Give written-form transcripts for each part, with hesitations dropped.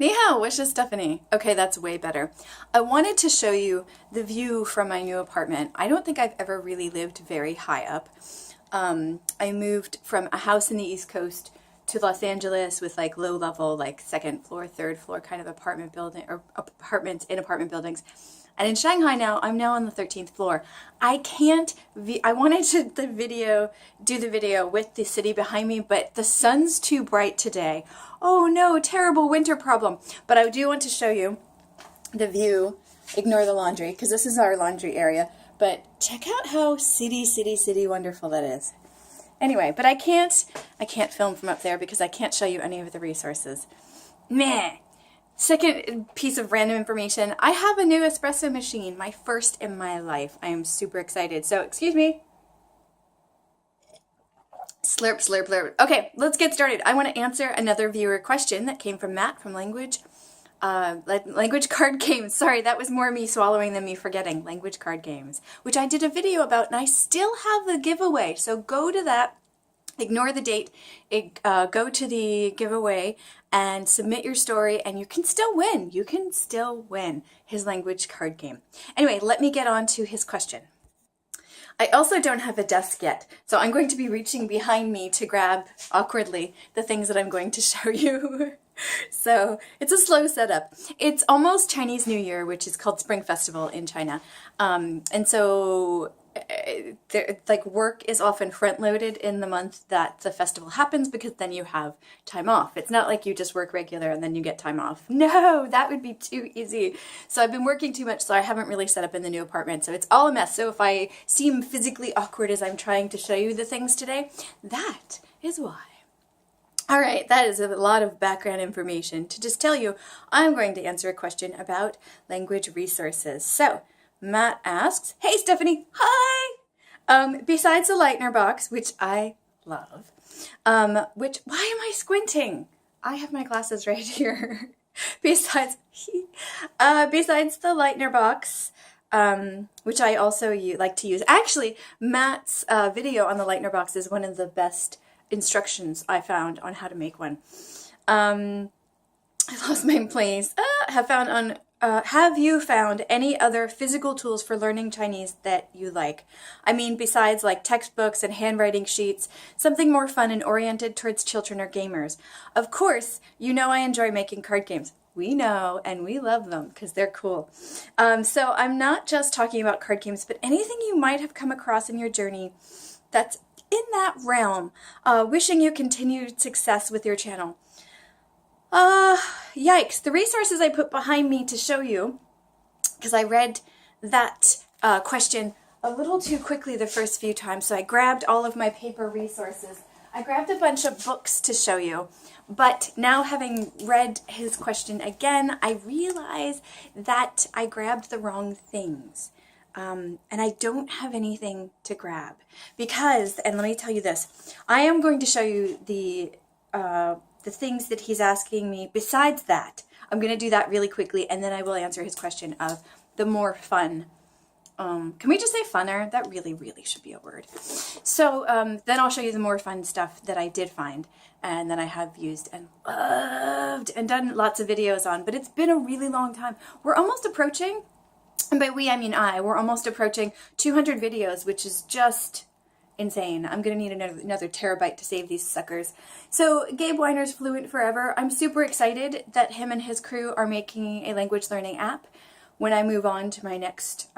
Ni hao, wishes Stephanie. Okay, that's way better. I wanted to show you the view from my new apartment. I don't think I've ever really lived very high up. I moved from a house in the East Coast to Los Angeles with like low level, like second floor, third floor kind of apartment building or apartments in apartment buildings. And in Shanghai now, I'm now on the 13th floor. I can't, I wanted to do the video with the city behind me, but the sun's too bright today. Oh no, terrible winter problem. But I do want to show you the view. Ignore the laundry, because this is our laundry area. But check out how city wonderful that is. Anyway, but I can't film from up there because I can't show you any of the resources. Meh. Second piece of random information, I have a new espresso machine, my first in my life. I am super excited. So, excuse me. Slurp, slurp, slurp. Okay, let's get started. I want to answer another viewer question that came from Matt from Language Card Games. Sorry, that was more me swallowing than me forgetting. Language Card Games, which I did a video about, and I still have the giveaway. So go to that. Ignore the date, go to the giveaway and submit your story, and you can still win. You can still win his language card game. Anyway, let me get on to his question. I also don't have a desk yet, so I'm going to be reaching behind me to grab, awkwardly, the things that I'm going to show you. So it's a slow setup. It's almost Chinese New Year, which is called Spring Festival in China. And so like work is often front-loaded in the month that the festival happens because then you have time off. It's not like you just work regular and then you get time off. No, that would be too easy. So I've been working too much, so I haven't really set up in the new apartment. So it's all a mess. So if I seem physically awkward as I'm trying to show you the things today, that is why. All right, that is a lot of background information to just tell you I'm going to answer a question about language resources. So Matt asks, hey Stephanie, hi! Besides the Lightner box, which I love, why am I squinting? I have my glasses right here. Besides the Lightner box, which I also like to use. Actually, Matt's video on the Lightner box is one of the best instructions I found on how to make one. I lost my place. Have you found any other physical tools for learning Chinese that you like? I mean, besides like textbooks and handwriting sheets, something more fun and oriented towards children or gamers. Of course, you know I enjoy making card games. We know, and we love them because they're cool. So I'm not just talking about card games, but anything you might have come across in your journey that's in that realm. Wishing you continued success with your channel. Yikes. The resources I put behind me to show you, because I read that question a little too quickly the first few times, so I grabbed all of my paper resources. I grabbed a bunch of books to show you, but now having read his question again, I realize that I grabbed the wrong things. And I don't have anything to grab because, and let me tell you this, I am going to show you the things that he's asking me. Besides that, I'm going to do that really quickly, and then I will answer his question of the more fun. Can we just say funner? That really should be a word. So then I'll show you the more fun stuff that I did find and that I have used and loved and done lots of videos on, but it's been a really long time. We're almost approaching, and by we I mean we're almost approaching 200 videos, which is just insane. I'm going to need another terabyte to save these suckers. So Gabe Weiner's Fluent Forever. I'm super excited that him and his crew are making a language learning app. When I move on to my next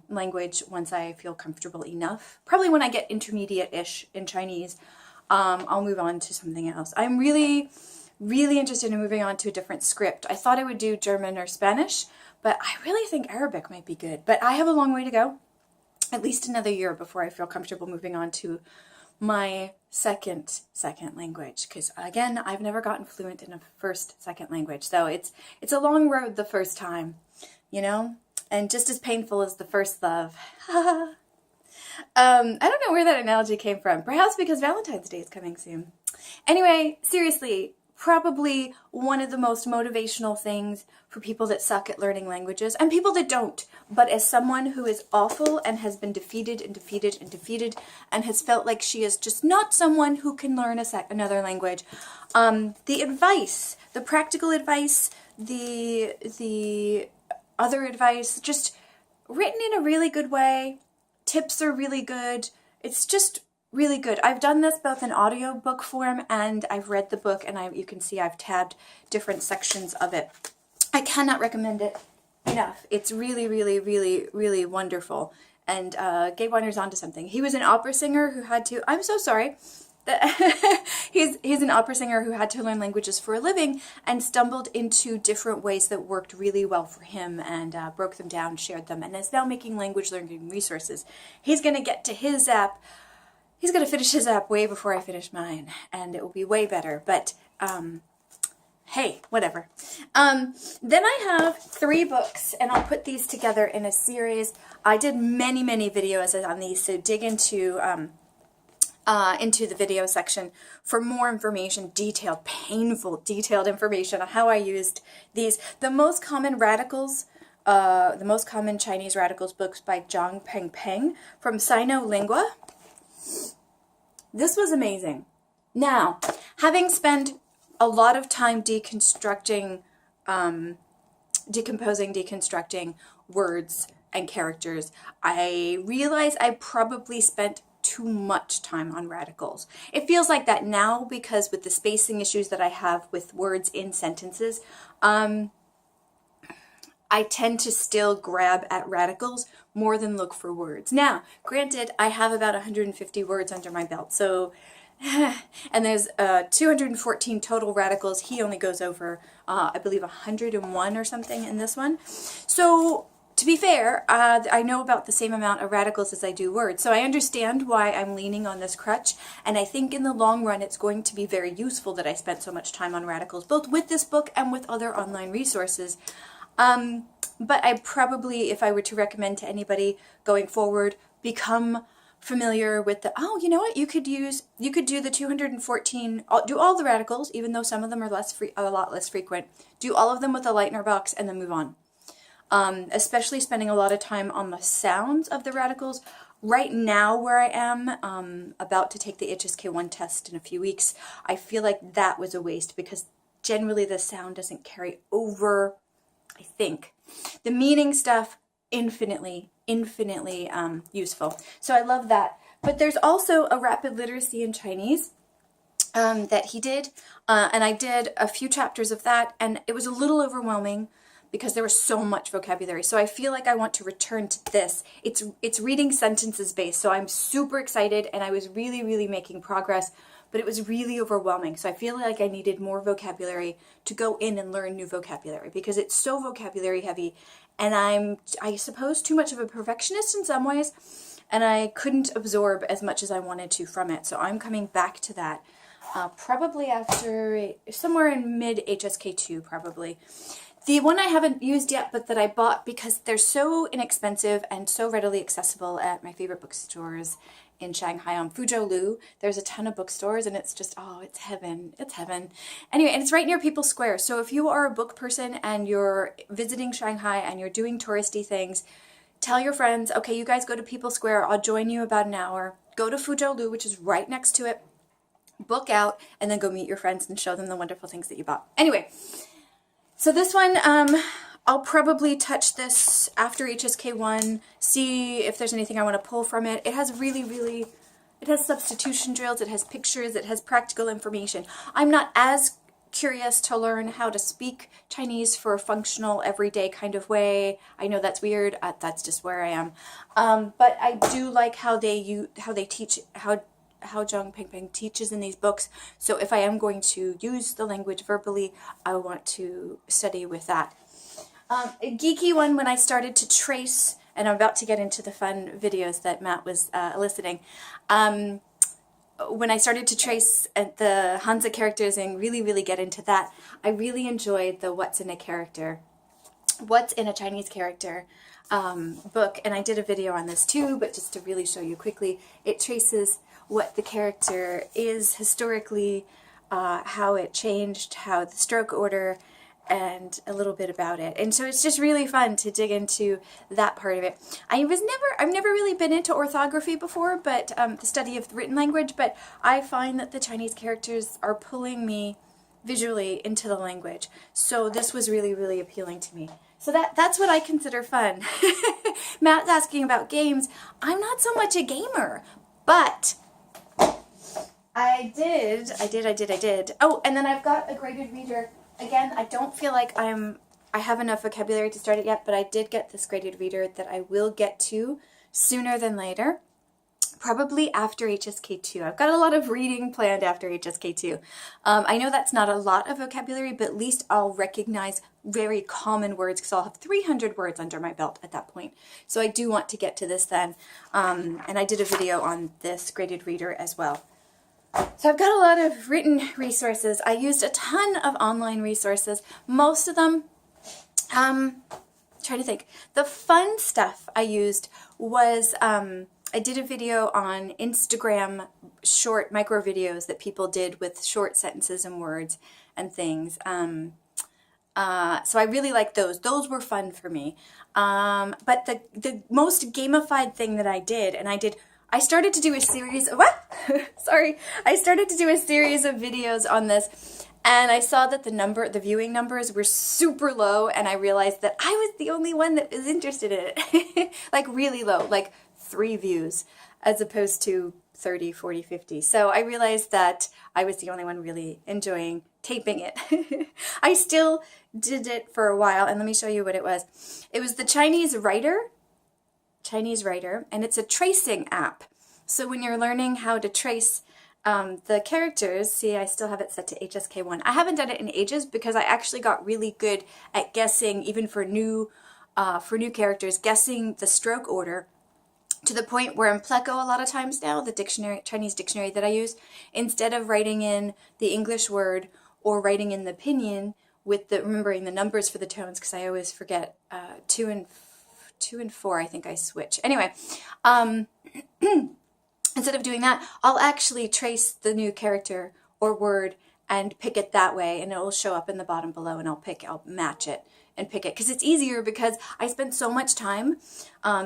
language, once I feel comfortable enough, probably when I get intermediate-ish in Chinese, I'll move on to something else. I'm really interested in moving on to a different script. I thought I would do German or Spanish, but I really think Arabic might be good. But I have a long way to go. At least another year before I feel comfortable moving on to my second language, because again, I've never gotten fluent in a second language, so it's a long road the first time, you know, and just as painful as the first love. I don't know where that analogy came from, perhaps because Valentine's Day is coming soon. Anyway, seriously, probably one of the most motivational things for people that suck at learning languages and people that don't. But as someone who is awful and has been defeated and has felt like she is just not someone who can learn another language, the practical advice, the other advice, just written in a really good way. Tips are really good. It's just really good. I've done this both in audiobook form and I've read the book, and you can see I've tabbed different sections of it. I cannot recommend it enough. It's really, really, really, really wonderful. And Gabe Weiner's onto something. He was an opera singer who had to, I'm so sorry, he's an opera singer who had to learn languages for a living and stumbled into different ways that worked really well for him, and broke them down, shared them, and is now making language learning resources. He's going to get to his app. He's going to finish his app way before I finish mine, and it will be way better. But hey, whatever. Then I have 3 books, and I'll put these together in a series. I did many, many videos on these, so dig into the video section for more information, detailed, painful, detailed information on how I used these. The most common Chinese radicals books by Zhang Pengpeng from Sino-Lingua. This was amazing. Now, having spent a lot of time deconstructing, deconstructing words and characters, I realized I probably spent too much time on radicals. It feels like that now because with the spacing issues that I have with words in sentences, I tend to still grab at radicals more than look for words. Now, granted, I have about 150 words under my belt, so, and there's 214 total radicals. He only goes over, I believe, 101 or something in this one. So, to be fair, I know about the same amount of radicals as I do words, so I understand why I'm leaning on this crutch, and I think in the long run it's going to be very useful that I spent so much time on radicals, both with this book and with other online resources. But I probably, if I were to recommend to anybody going forward, become familiar with the, oh, you know what, you could do the 214, do all the radicals, even though some of them are a lot less frequent, do all of them with a Lightner box and then move on. Especially spending a lot of time on the sounds of the radicals. Right now where I am, about to take the HSK1 test in a few weeks, I feel like that was a waste because generally the sound doesn't carry over, I think. The meaning stuff, infinitely useful. So I love that. But there's also a rapid literacy in Chinese that he did, and I did a few chapters of that, and it was a little overwhelming because there was so much vocabulary. So I feel like I want to return to this. It's reading sentences based, so I'm super excited, and I was really making progress, but it was really overwhelming. So I feel like I needed more vocabulary to go in and learn new vocabulary because it's so vocabulary heavy, and I suppose, too much of a perfectionist in some ways, and I couldn't absorb as much as I wanted to from it. So I'm coming back to that probably after somewhere in mid HSK2 probably. The one I haven't used yet, but that I bought because they're so inexpensive and so readily accessible at my favorite bookstores in Shanghai on Fuzhou Lu. There's a ton of bookstores, and it's just, oh, it's heaven. It's heaven. Anyway, and it's right near People's Square. So if you are a book person and you're visiting Shanghai and you're doing touristy things, tell your friends, okay, you guys go to People's Square. I'll join you about an hour. Go to Fuzhou Lu, which is right next to it. Book out, and then go meet your friends and show them the wonderful things that you bought. Anyway, so this one, I'll probably touch this after HSK1, see if there's anything I want to pull from it. It has it has substitution drills, it has pictures, it has practical information. I'm not as curious to learn how to speak Chinese for a functional, everyday kind of way. I know that's weird, that's just where I am. But I do like how they teach, how Zhang Pengpeng teaches in these books. So if I am going to use the language verbally, I want to study with that. A geeky one, when I started to trace, and I'm about to get into the fun videos that Matt was eliciting, when I started to trace the Hanzi characters and really get into that, I really enjoyed the What's in a Character, What's in a Chinese Character book, and I did a video on this too, but just to really show you quickly, it traces what the character is historically, how it changed, how the stroke order, and a little bit about it. And so it's just really fun to dig into that part of it. I've never really been into orthography before, but the study of written language, but I find that the Chinese characters are pulling me visually into the language. So this was really, really appealing to me. So that's what I consider fun. Matt's asking about games. I'm not so much a gamer, but I did. Oh, and then I've got a graded reader. Again, I don't feel like I have enough vocabulary to start it yet, but I did get this graded reader that I will get to sooner than later. Probably after HSK2. I've got a lot of reading planned after HSK2. I know that's not a lot of vocabulary, but at least I'll recognize very common words because I'll have 300 words under my belt at that point. So I do want to get to this then. And I did a video on this graded reader as well. So I've got a lot of written resources. I used a ton of online resources. Most of them, trying to think. The fun stuff I used was, I did a video on Instagram short micro videos that people did with short sentences and words and things. So I really liked those. Those were fun for me. But the most gamified thing that I did, I started to do a series of, sorry, I started to do a series of videos on this, and I saw that the viewing numbers were super low, and I realized that I was the only one that was interested in it. Like really low, like 3 views as opposed to 30, 40, 50. So I realized that I was the only one really enjoying taping it. I still did it for a while, and let me show you what it was. It was the Chinese Writer, and it's a tracing app. So when you're learning how to trace the characters, see, I still have it set to HSK1. I haven't done it in ages because I actually got really good at guessing, even for new characters, guessing the stroke order, to the point where in Pleco a lot of times now, the Chinese dictionary that I use, instead of writing in the English word or writing in the pinyin with remembering the numbers for the tones, because I always forget 2 and 4, I think I switch. Anyway, instead of doing that, I'll actually trace the new character or word and pick it that way, and it will show up in the bottom below, and I'll match it and pick it, because it's easier, because I spend so much time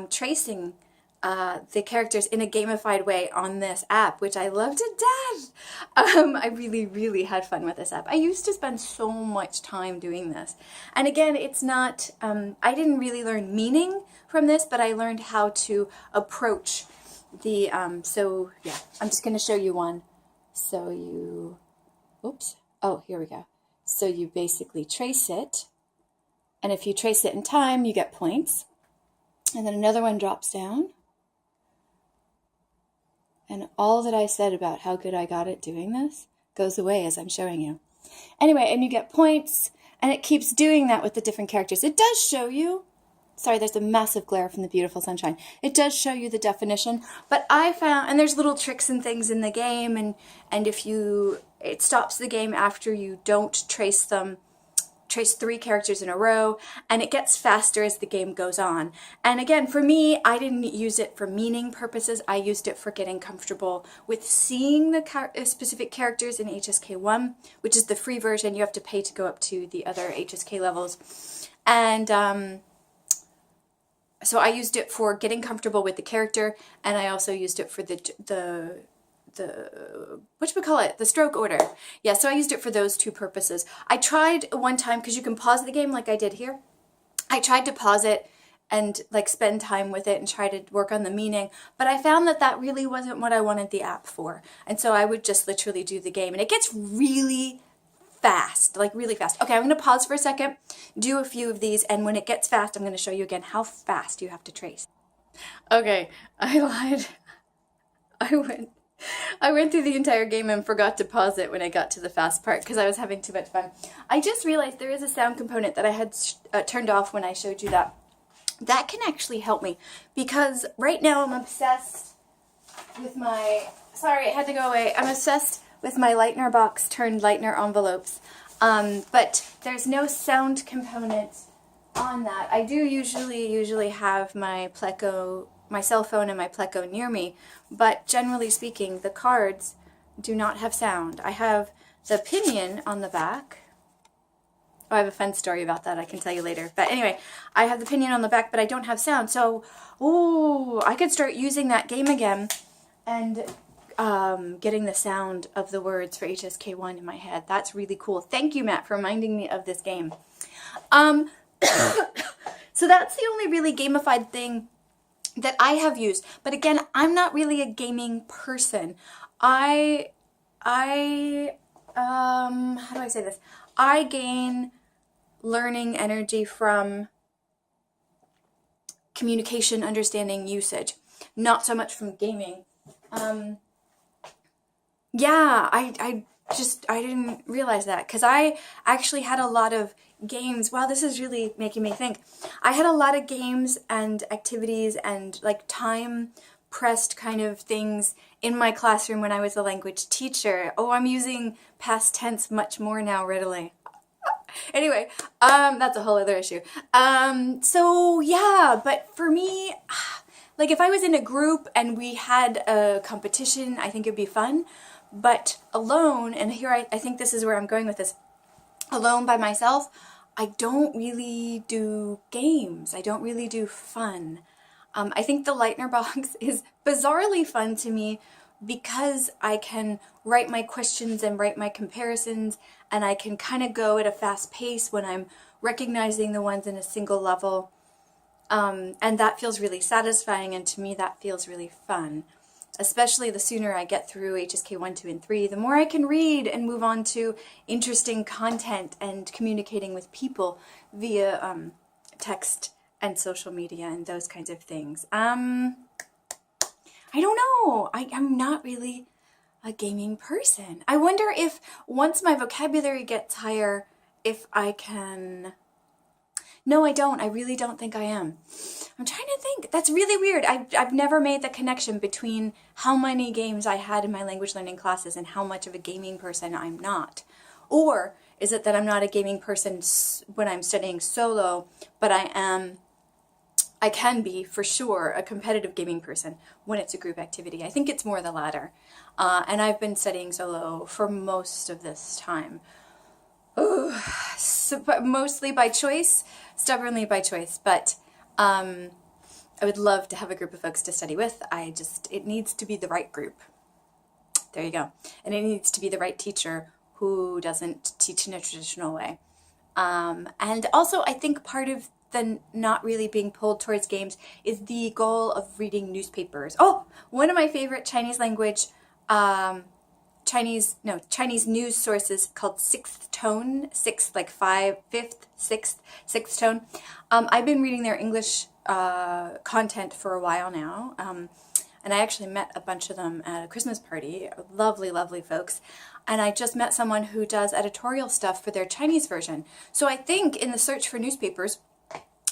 tracing the characters in a gamified way on this app, which I love to death. I really, really had fun with this app. I used to spend so much time doing this. And again, it's not, I didn't really learn meaning from this, but I learned how to approach the, so yeah, I'm just going to show you one. So you, oops, oh, here we go. So you basically trace it, and if you trace it in time, you get points. And then another one drops down. And all that I said about how good I got at doing this goes away as I'm showing you. Anyway, and you get points, and it keeps doing that with the different characters. It does show you, sorry, there's a massive glare from the beautiful sunshine. It does show you the definition, but I found, and there's little tricks and things in the game, and if it stops the game after you don't trace 3 characters in a row, and it gets faster as the game goes on. And again, for me, I didn't use it for meaning purposes. I used it for getting comfortable with seeing the specific characters in HSK1, which is the free version. You have to pay to go up to the other HSK levels. And so I used it for getting comfortable with the character, and I also used it for the stroke order. Yeah, so I used it for those 2 purposes. I tried one time, because you can pause the game like I did here. I tried to pause it and like spend time with it and try to work on the meaning, but I found that really wasn't what I wanted the app for. And so I would just literally do the game, and it gets really fast, like really fast. Okay, I'm going to pause for a second, do a few of these, and when it gets fast, I'm going to show you again how fast you have to trace. Okay, I lied. I went through the entire game and forgot to pause it when I got to the fast part because I was having too much fun. I just realized there is a sound component that I had turned off when I showed you that. That can actually help me, because right now I'm obsessed with my, sorry, it had to go away. I'm obsessed with my Lightner box turned Lightner envelopes, but there's no sound component on that. I do usually have my Pleco, my cell phone and my Pleco near me, but generally speaking, the cards do not have sound. I have the pinyin on the back. Oh, I have a fun story about that I can tell you later. But anyway, I have the pinyin on the back, but I don't have sound. So, I could start using that game again, and getting the sound of the words for HSK1 in my head. That's really cool. Thank you, Matt, for reminding me of this game. So that's the only really gamified thing that I have used. But again, I'm not really a gaming person. How do I say this? I gain learning energy from communication, understanding, usage, not so much from gaming. Yeah, I didn't realize that, because I actually had a lot of games. Wow, this is really making me think. I had a lot of games and activities and like time pressed kind of things in my classroom when I was a language teacher. Oh, I'm using past tense much more now readily. Anyway, that's a whole other issue. So yeah, but for me, like if I was in a group and we had a competition, I think it'd be fun. But alone, and here I think this is where I'm going with this, alone by myself, I don't really do games. I don't really do fun. I think the Lightner box is bizarrely fun to me because I can write my questions and write my comparisons, and I can kind of go at a fast pace when I'm recognizing the ones in a single level. And that feels really satisfying, and to me that feels really fun. Especially the sooner I get through HSK 1, 2, and 3, the more I can read and move on to interesting content and communicating with people via text and social media and those kinds of things. I don't know. I'm not really a gaming person. I wonder if once my vocabulary gets higher, if I can... No, I don't. I really don't think I am. I'm trying to think. That's really weird. I've never made the connection between how many games I had in my language learning classes and how much of a gaming person I'm not. Or is it that I'm not a gaming person when I'm studying solo, but I can be, for sure, a competitive gaming person when it's a group activity. I think it's more the latter. And I've been studying solo for most of this time. So, but mostly by choice, stubbornly by choice, but I would love to have a group of folks to study with. It needs to be the right group. There you go. And it needs to be the right teacher who doesn't teach in a traditional way. And also, I think part of the not really being pulled towards games is the goal of reading newspapers. Oh, one of my favorite Chinese language Chinese news sources called Sixth Tone, sixth like fifth, sixth tone. I've been reading their English content for a while now, and I actually met a bunch of them at a Christmas party. Lovely, lovely folks. And I just met someone who does editorial stuff for their Chinese version. So I think in the search for newspapers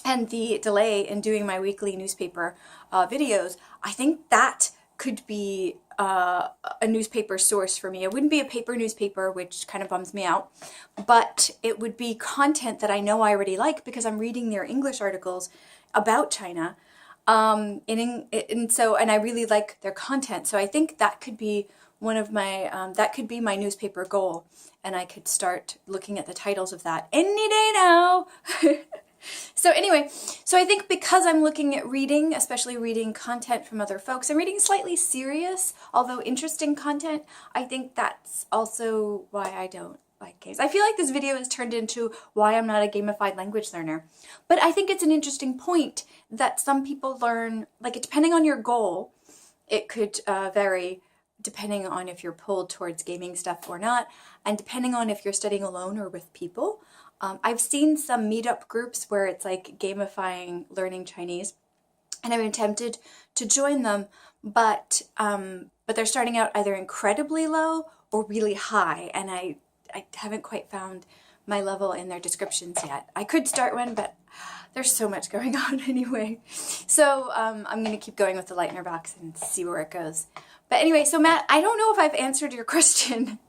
and the delay in doing my weekly newspaper videos, I think that could be a newspaper source for me. It wouldn't be a paper newspaper, which kind of bums me out, but it would be content that I know I already like because I'm reading their English articles about China. And I really like their content. So I think that could be one of my, that could be my newspaper goal. And I could start looking at the titles of that any day now. So anyway, so I think because I'm looking at reading, especially reading content from other folks, I'm reading slightly serious, although interesting content. I think that's also why I don't like games. I feel like this video has turned into why I'm not a gamified language learner. But I think it's an interesting point that some people learn, like depending on your goal, it could vary depending on if you're pulled towards gaming stuff or not, and depending on if you're studying alone or with people. I've seen some meetup groups where it's like gamifying learning Chinese, and I've been tempted to join them, but they're starting out either incredibly low or really high, and I haven't quite found my level in their descriptions yet. I could start one, but there's so much going on anyway. So I'm going to keep going with the Lightner box and see where it goes. But anyway, so Matt, I don't know if I've answered your question.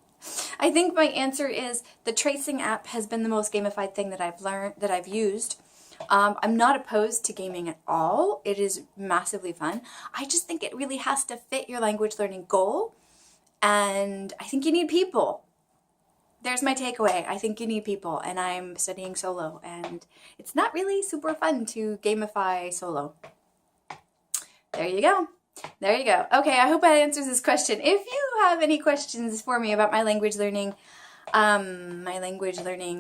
I think my answer is the tracing app has been the most gamified thing that I've learned, that I've used. I'm not opposed to gaming at all. It is massively fun. I just think it really has to fit your language learning goal. And I think you need people. There's my takeaway. I think you need people, and I'm studying solo, and it's not really super fun to gamify solo. There you go. There you go. Okay, I hope that answers this question. If you have any questions for me about my language learning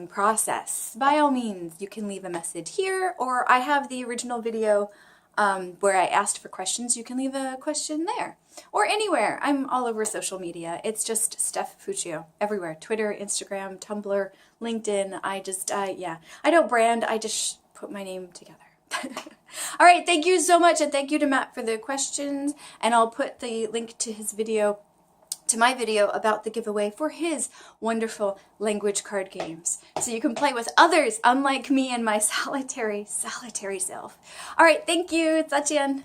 process, by all means, you can leave a message here, or I have the original video where I asked for questions. You can leave a question there, or anywhere. I'm all over social media. It's just Steph Fuccio everywhere. Twitter, Instagram, Tumblr, LinkedIn. I don't brand. I just put my name together. All right, thank you so much, and thank you to Matt for the questions, and I'll put the link to his video, to my video about the giveaway for his wonderful language card games, so you can play with others unlike me and my solitary self. All right, thank you. Zaijian.